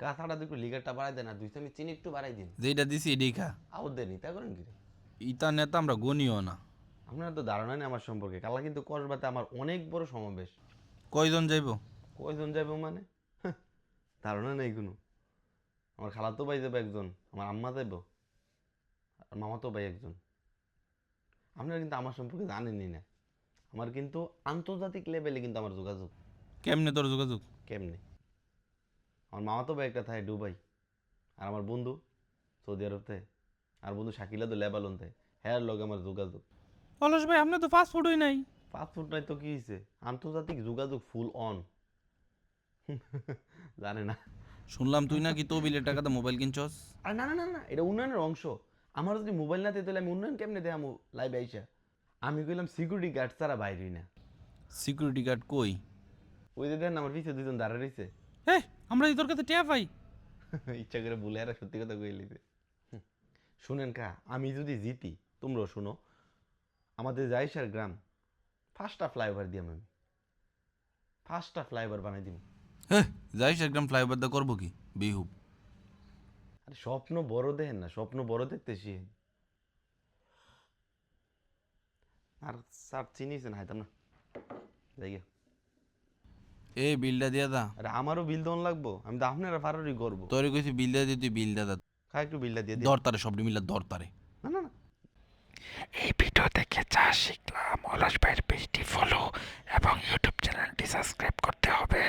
কাঁথাটা একটু লিগারটা বাড়াই দেন আর 2 চামচ চিনি একটু বাড়াই দিন। যেটা দিছি এটাই খা। আউট দেন তা করেন কি রে? ইতা নেতা আমরা গনিও না। আপনার তো ধারণা নেই আমার সম্পর্কে। কালা কিন্তু কসবাতে আমার অনেক বড় সমাবেশ। কয়জন যাইবো? কয়জন যাবো মানে? হ্যাঁ, ধারণা নেই কোনো। আমার খালাতো ভাই যাবে একজন, আমার আম্মা যাবো, আর মামাতো ভাই একজন। আপনারা কিন্তু আমার সম্পর্কে জানেনই না। আমার কিন্তু আন্তর্জাতিক লেভেলে কিন্তু আমার যোগাযোগ। কেমনে তোর যোগাযোগ? কেমনে? আমার মামাতো ভাই একটা থাকে দুবাই, আর আমার বন্ধু সৌদি আরব থাকে, আর বন্ধু শাকিলা তো লেবানন থাকে। হ্যাঁ লগে আমার যোগাযোগ। অলস ভাই আপনি তো ফাস্ট ফুডই নাই। পাসপোর্ট নাই তো কি হয়েছে? আন্তর্জাতিক যোগাযোগ ফুল অন। জানে না। শুনলাম তুই নাকি তহবিলের টাকাতে মোবাইল কিনছস। আর না না না না, এটা উন্নয়নের অংশ। আমার যদি মোবাইল না দিতে তাহলে আমি উন্নয়ন কেমনে দেখামু লাইভ আইসা? আমি কইলাম সিকিউরিটি গার্ড ছাড়া বাইরই না। সিকিউরিটি গার্ড কই? ওই যে দেন আমার পিছিয়ে দুজন দাঁড়া রয়েছে। হ্যাঁ, আমরা এই তোর কাছে টিয়া পাই। ইচ্ছা করে বলে আর সত্যি কথা কই লিছে। শুনেন কা, আমি যদি জিতি, তোমরাও শুনো, আমাদের জাইসার গ্রাম 5টা ফ্লাইওভার দিয়াম আমি। 5টা ফ্লাইওভার বানাই দিম। হ্যাঁ, যাইস একদম ফ্লাইওভার দা করবো কি বিহুব। আরে স্বপ্ন বড় দেখেন না, স্বপ্ন বড় দেখতে শিখেন। আর স্যার চিনিছেন হাইতাম না, যাই গিয়া। এ বিলটা দিয়া দা। আরে আমারও বিল দেওয়ান লাগবো, আমি তো আপনারা ফারারি করবো। তোরে কইছি বিল দিয়া দিয়ে তুই বিল দা। খা একটু বিলটা দিয়ে দিন। দরতারে সবটি মিলে দরতারে। না না না। এই ভিডিও দেখে যা শিখলাম, অলস ভাইয়ের পেজটি ফলো এবং ইউটিউব চ্যানেলটি সাবস্ক্রাইব করতে হবে।